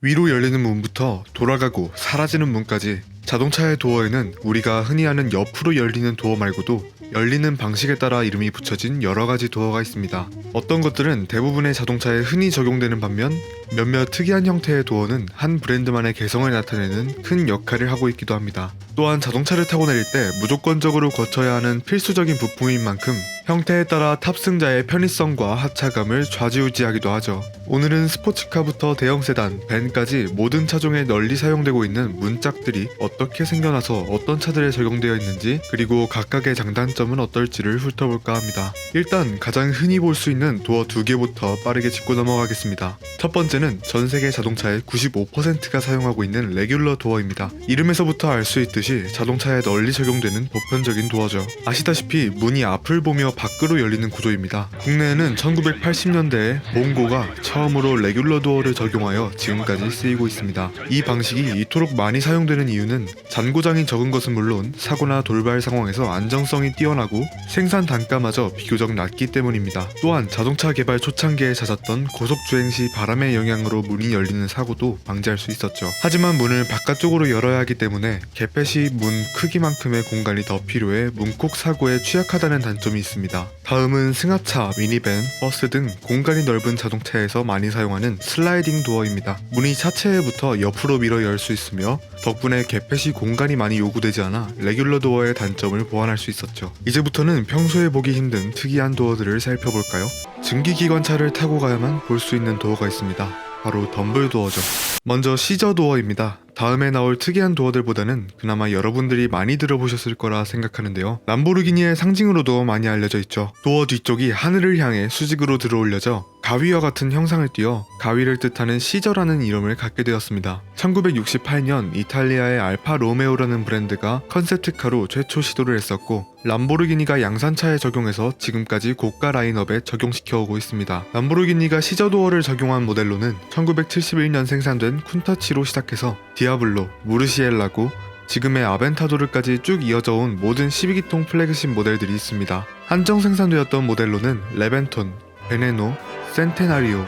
위로 열리는 문부터 돌아가고 사라지는 문까지 자동차의 도어에는 우리가 흔히 아는 옆으로 열리는 도어 말고도 열리는 방식에 따라 이름이 붙여진 여러 가지 도어가 있습니다. 어떤 것들은 대부분의 자동차에 흔히 적용되는 반면 몇몇 특이한 형태의 도어는 한 브랜드만의 개성을 나타내는 큰 역할을 하고 있기도 합니다. 또한 자동차를 타고 내릴 때 무조건적으로 거쳐야 하는 필수적인 부품인 만큼 형태에 따라 탑승자의 편의성과 하차감을 좌지우지하기도 하죠. 오늘은 스포츠카부터 대형 세단, 밴까지 모든 차종에 널리 사용되고 있는 문짝들이 어떻게 생겨나서 어떤 차들에 적용되어 있는지, 그리고 각각의 장단점은 어떨지를 훑어볼까 합니다. 일단 가장 흔히 볼 수 있는 도어 2개부터 빠르게 짚고 넘어가겠습니다. 첫 번째는 전 세계 자동차의 95%가 사용하고 있는 레귤러 도어입니다. 이름에서부터 알 수 있듯이 자동차에 널리 적용되는 보편적인 도어죠. 아시다시피 문이 앞을 보며 밖으로 열리는 구조입니다. 국내에는 1980년대에 몽고가 처음으로 레귤러 도어를 적용하여 지금까지 쓰이고 있습니다. 이 방식이 이토록 많이 사용되는 이유는 잔고장이 적은 것은 물론 사고나 돌발 상황에서 안정성이 뛰어나고 생산 단가마저 비교적 낮기 때문입니다. 또한 자동차 개발 초창기에 잦았던 고속주행 시 바람의 영향으로 문이 열리는 사고도 방지할 수 있었죠. 하지만 문을 바깥쪽으로 열어야 하기 때문에 개폐 시 문 크기만큼의 공간이 더 필요해 문콕 사고에 취약하다는 단점이 있습니다. 다음은 승합차, 미니밴, 버스 등 공간이 넓은 자동차에서 많이 사용하는 슬라이딩 도어입니다. 문이 차체에부터 옆으로 밀어 열 수 있으며 덕분에 개폐 시 공간이 많이 요구되지 않아 레귤러 도어의 단점을 보완할 수 있었죠. 이제부터는 평소에 보기 힘든 특이한 도어들을 살펴볼까요? 증기기관차를 타고 가야만 볼 수 있는 도어가 있습니다. 바로 덤블 도어죠. 먼저 시저 도어입니다. 다음에 나올 특이한 도어들보다는 그나마 여러분들이 많이 들어보셨을 거라 생각하는데요. 람보르기니의 상징으로도 많이 알려져 있죠. 도어 뒤쪽이 하늘을 향해 수직으로 들어올려져 가위와 같은 형상을 띠어 가위를 뜻하는 시저라는 이름을 갖게 되었습니다. 1968년 이탈리아의 알파 로메오라는 브랜드가 컨셉트카로 최초 시도를 했었고, 람보르기니가 양산차에 적용해서 지금까지 고가 라인업에 적용시켜 오고 있습니다. 람보르기니가 시저 도어를 적용한 모델로는 1971년 생산된 쿤타치로 시작해서 디아블로, 무르시엘라고 지금의 아벤타도르까지 쭉 이어져 온 모든 12기통 플래그십 모델들이 있습니다. 한정 생산되었던 모델로는 레벤톤, 베네노, 센테나리오,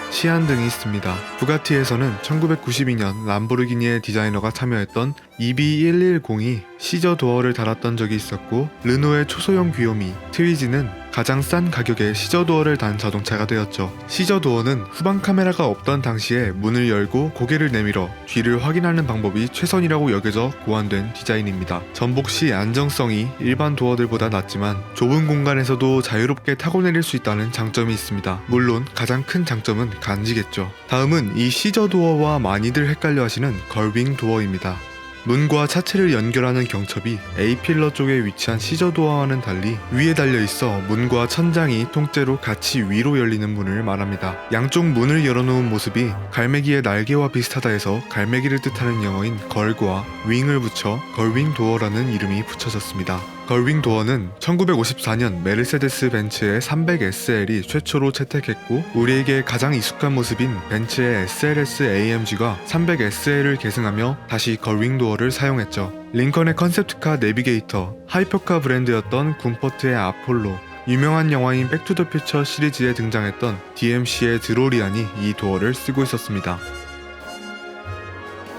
시안 등이 있습니다. 부가티에서는 1992년 람보르기니의 디자이너가 참여했던 EB110이 시저 도어를 달았던 적이 있었고, 르노의 초소형 귀요미, 트위지는 가장 싼 가격에 시저 도어를 단 자동차가 되었죠. 시저 도어는 후방 카메라가 없던 당시에 문을 열고 고개를 내밀어 뒤를 확인하는 방법이 최선이라고 여겨져 고안된 디자인입니다. 전복 시 안정성이 일반 도어들보다 낮지만 좁은 공간에서도 자유롭게 타고 내릴 수 있다는 장점이 있습니다. 물론 가장 큰 장점은 간지겠죠. 다음은 이 시저 도어와 많이들 헷갈려 하시는 걸빙 도어입니다. 문과 차체를 연결하는 경첩이 A필러 쪽에 위치한 시저 도어와는 달리 위에 달려있어 문과 천장이 통째로 같이 위로 열리는 문을 말합니다. 양쪽 문을 열어놓은 모습이 갈매기의 날개와 비슷하다 해서 갈매기를 뜻하는 영어인 걸과 윙을 붙여 걸윙 도어라는 이름이 붙여졌습니다. 걸윙 도어는 1954년 메르세데스 벤츠의 300SL이 최초로 채택했고, 우리에게 가장 익숙한 모습인 벤츠의 SLS AMG가 300SL을 계승하며 다시 걸윙 도어를 사용했죠. 링컨의 컨셉트카 내비게이터, 하이퍼카 브랜드였던 군포트의 아폴로, 유명한 영화인 백투더퓨처 시리즈에 등장했던 DMC의 드로리안이 이 도어를 쓰고 있었습니다.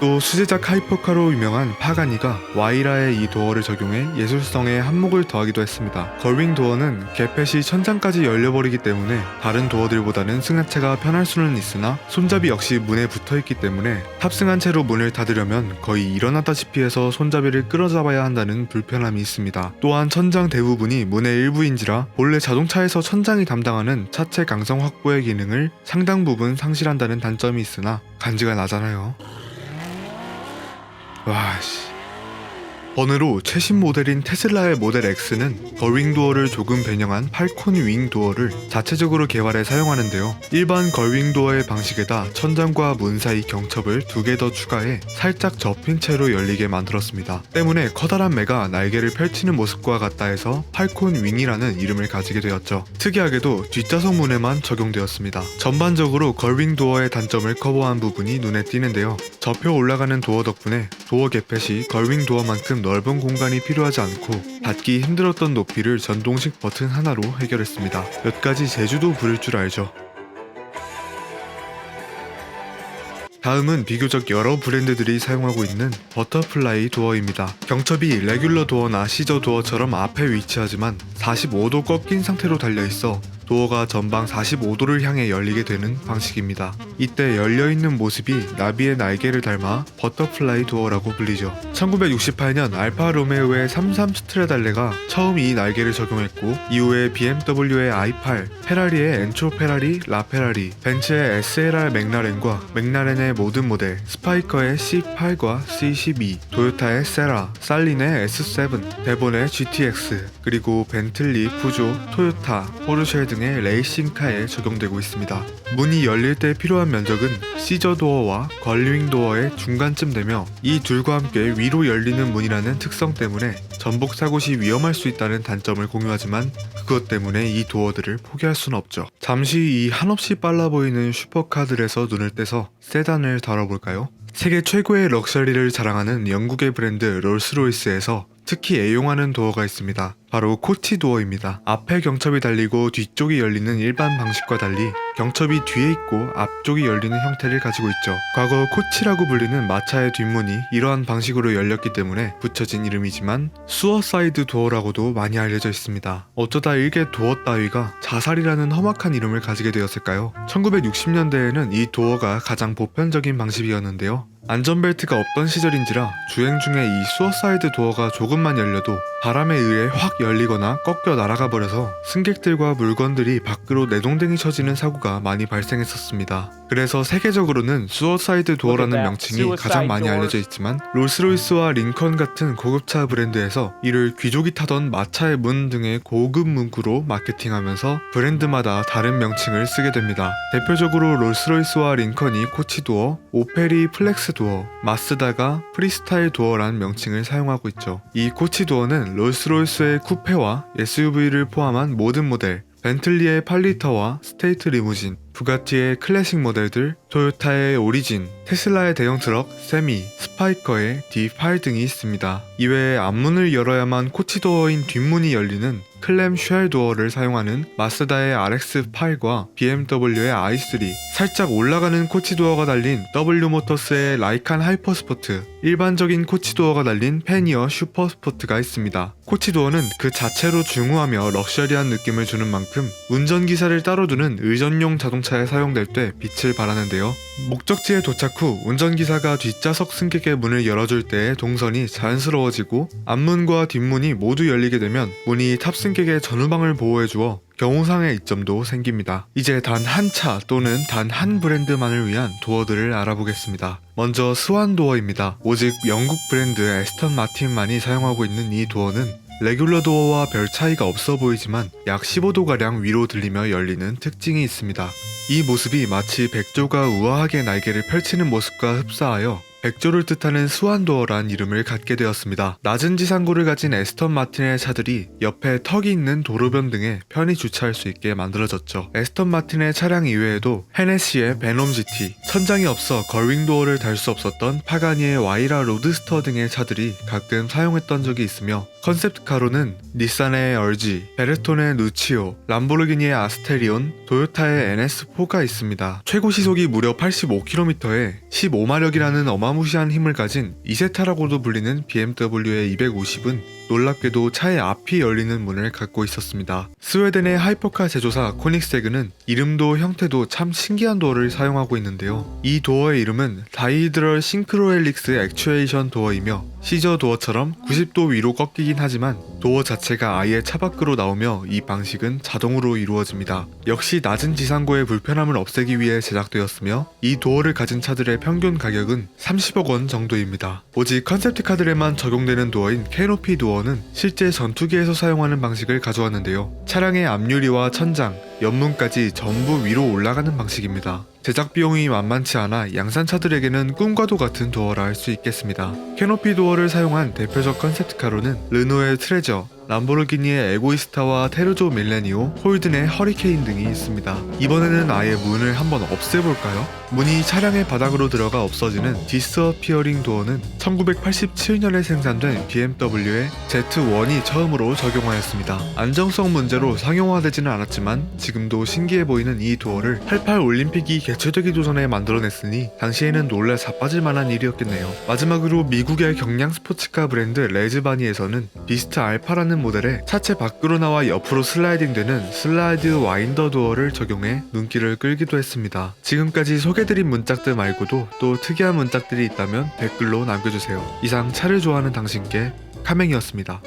또 수제작 하이퍼카로 유명한 파가니가 와이라의 이 도어를 적용해 예술성에 한몫을 더하기도 했습니다. 걸윙 도어는 개폐 시 천장까지 열려버리기 때문에 다른 도어들보다는 승하체가 편할 수는 있으나 손잡이 역시 문에 붙어있기 때문에 탑승한 채로 문을 닫으려면 거의 일어나다시피 해서 손잡이를 끌어잡아야 한다는 불편함이 있습니다. 또한 천장 대부분이 문의 일부인지라 본래 자동차에서 천장이 담당하는 차체 강성 확보의 기능을 상당 부분 상실한다는 단점이 있으나 간지가 나잖아요. 와씨. 번외로 최신 모델인 테슬라의 모델 X는 걸윙 도어를 조금 변형한 팔콘 윙 도어를 자체적으로 개발해 사용하는데요. 일반 걸윙 도어의 방식에다 천장과 문 사이 경첩을 2개 더 추가해 살짝 접힌 채로 열리게 만들었습니다. 때문에 커다란 매가 날개를 펼치는 모습과 같다 해서 팔콘 윙이라는 이름을 가지게 되었죠. 특이하게도 뒷좌석 문에만 적용되었습니다. 전반적으로 걸윙 도어의 단점을 커버한 부분이 눈에 띄는데요. 접혀 올라가는 도어 덕분에 도어 개폐 시 걸윙 도어만큼 넓은 공간이 필요하지 않고 닫기 힘들었던 높이를 전동식 버튼 하나로 해결했습니다. 몇 가지 재주도 부릴 줄 알죠. 다음은 비교적 여러 브랜드들이 사용하고 있는 버터플라이 도어입니다. 경첩이 레귤러 도어나 시저 도어처럼 앞에 위치하지만 45도 꺾인 상태로 달려있어 도어가 전방 45도를 향해 열리게 되는 방식입니다. 이때 열려있는 모습이 나비의 날개를 닮아 버터플라이 도어라고 불리죠. 1968년 알파 로메오의 33 스트라달레가 처음 이 날개를 적용했고 이후에 BMW의 i8, 페라리의 엔초 페라리, 라페라리, 벤츠의 SLR 맥라렌과 맥라렌의 모든 모델, 스파이커의 C8과 C12, 도요타의 세라, 살린의 S7, 데본의 GTX, 그리고 벤틀리, 푸조, 토요타, 포르쉐 등의 레이싱카에 적용되고 있습니다. 문이 열릴 때 필요한 면적은 시저 도어와 걸링 도어의 중간쯤 되며 이 둘과 함께 위로 열리는 문이라는 특성 때문에 전복 사고 시 위험할 수 있다는 단점을 공유하지만 그것 때문에 이 도어들을 포기할 수는 없죠. 잠시 이 한없이 빨라 보이는 슈퍼카들에서 눈을 떼서 세단을 다뤄볼까요? 세계 최고의 럭셔리를 자랑하는 영국의 브랜드 롤스로이스에서 특히 애용하는 도어가 있습니다. 바로 코치 도어입니다. 앞에 경첩이 달리고 뒤쪽이 열리는 일반 방식과 달리 경첩이 뒤에 있고 앞쪽이 열리는 형태를 가지고 있죠. 과거 코치라고 불리는 마차의 뒷문이 이러한 방식으로 열렸기 때문에 붙여진 이름이지만 수어사이드 도어라고도 많이 알려져 있습니다. 어쩌다 일개 도어 따위가 자살이라는 험악한 이름을 가지게 되었을까요? 1960년대에는 이 도어가 가장 보편적인 방식이었는데요. 안전벨트가 없던 시절인지라 주행 중에 이 수어사이드 도어가 조금만 열려도 바람에 의해 확 열리거나 꺾여 날아가 버려서 승객들과 물건들이 밖으로 내동댕이 쳐지는 사고가 많이 발생했었습니다. 그래서 세계적으로는 수어사이드 도어라는 명칭이 가장 많이 알려져 있지만 롤스로이스와 링컨 같은 고급차 브랜드에서 이를 귀족이 타던 마차의 문 등의 고급 문구로 마케팅하면서 브랜드마다 다른 명칭을 쓰게 됩니다. 대표적으로 롤스로이스와 링컨이 코치 도어, 오펠이 플렉스 도어, 마스다가 프리스타일 도어라는 명칭을 사용하고 있죠. 이 코치 도어는 롤스로이스의 쿠페와 SUV를 포함한 모든 모델, 벤틀리의 8리터와 스테이트 리무진, 부가티의 클래식 모델들, 토요타의 오리진, 테슬라의 대형 트럭, 세미, 스파이커의 D8 등이 있습니다. 이외에 앞문을 열어야만 코치 도어인 뒷문이 열리는 클램 쉘 도어를 사용하는 마스다의 RX8과 BMW의 i3, 살짝 올라가는 코치 도어가 달린 W모터스의 라이칸 하이퍼스포트, 일반적인 코치 도어가 달린 패니어 슈퍼스포트가 있습니다. 코치 도어는 그 자체로 중후하며 럭셔리한 느낌을 주는 만큼 운전기사를 따로 두는 의전용 자동차에 사용될 때 빛을 발하는데요. 목적지에 도착 후 운전기사가 뒷좌석 승객의 문을 열어줄 때의 동선이 자연스러워지고 앞문과 뒷문이 모두 열리게 되면 문이 탑승객의 전후방을 보호해주어 경호상의 이점도 생깁니다. 이제 단 한 차 또는 단 한 브랜드만을 위한 도어들을 알아보겠습니다. 먼저 스완 도어입니다. 오직 영국 브랜드 에스턴 마틴만이 사용하고 있는 이 도어는 레귤러 도어와 별 차이가 없어 보이지만 약 15도가량 위로 들리며 열리는 특징이 있습니다. 이 모습이 마치 백조가 우아하게 날개를 펼치는 모습과 흡사하여 백조를 뜻하는 스완도어란 이름을 갖게 되었습니다. 낮은 지상고를 가진 에스턴 마틴의 차들이 옆에 턱이 있는 도로변 등에 편히 주차할 수 있게 만들어졌죠. 에스턴 마틴의 차량 이외에도 헤네시의 베놈 GT, 천장이 없어 걸윙도어를 달 수 없었던 파가니의 와이라 로드스터 등의 차들이 가끔 사용했던 적이 있으며 컨셉트카로는 닛산의 RG, 베레톤의 누치오, 람보르기니의 아스테리온, 도요타의 NS4가 있습니다. 최고 시속이 무려 85km에 15마력이라는 어마무시한 힘을 가진 이세타라고도 불리는 BMW의 250은 놀랍게도 차의 앞이 열리는 문을 갖고 있었습니다. 스웨덴의 하이퍼카 제조사 코닉세그는 이름도 형태도 참 신기한 도어를 사용하고 있는데요. 이 도어의 이름은 다이히드럴 싱크로헬릭스 액추에이션 도어이며 시저 도어처럼 90도 위로 꺾이긴 하지만 도어 자체가 아예 차 밖으로 나오며 이 방식은 자동으로 이루어집니다. 역시 낮은 지상고의 불편함을 없애기 위해 제작되었으며 이 도어를 가진 차들의 평균 가격은 30억 원 정도입니다. 오직 컨셉트카들에만 적용되는 도어인 캐노피 도어는 실제 전투기에서 사용하는 방식을 가져왔는데요. 차량의 앞유리와 천장, 옆문까지 전부 위로 올라가는 방식입니다. 제작 비용이 만만치 않아 양산차들에게는 꿈과도 같은 도어라 할 수 있겠습니다. 캐노피 도어를 사용한 대표적 컨셉트카로는 르노의 트레저, 람보르기니의 에고이스타와 테르조 밀레니오, 홀든의 허리케인 등이 있습니다. 이번에는 아예 문을 한번 없애볼까요? 문이 차량의 바닥으로 들어가 없어지는 디스어피어링 도어는 1987년에 생산된 BMW의 Z1이 처음으로 적용하였습니다. 안정성 문제로 상용화되지는 않았지만 지금도 신기해 보이는 이 도어를 88 올림픽이 개최되기도 전에 만들어냈으니 당시에는 놀라 자빠질 만한 일이었겠네요. 마지막으로 미국의 경량 스포츠카 브랜드 레즈바니에서는 비스트 알파라는 모델에 차체 밖으로 나와 옆으로 슬라이딩되는 슬라이드 와인더 도어를 적용해 눈길을 끌기도 했습니다. 지금까지 소개드린 문짝들 말고도 또 특이한 문짝들이 있다면 댓글로 남겨주세요. 이상 차를 좋아하는 당신께 카맹이었습니다.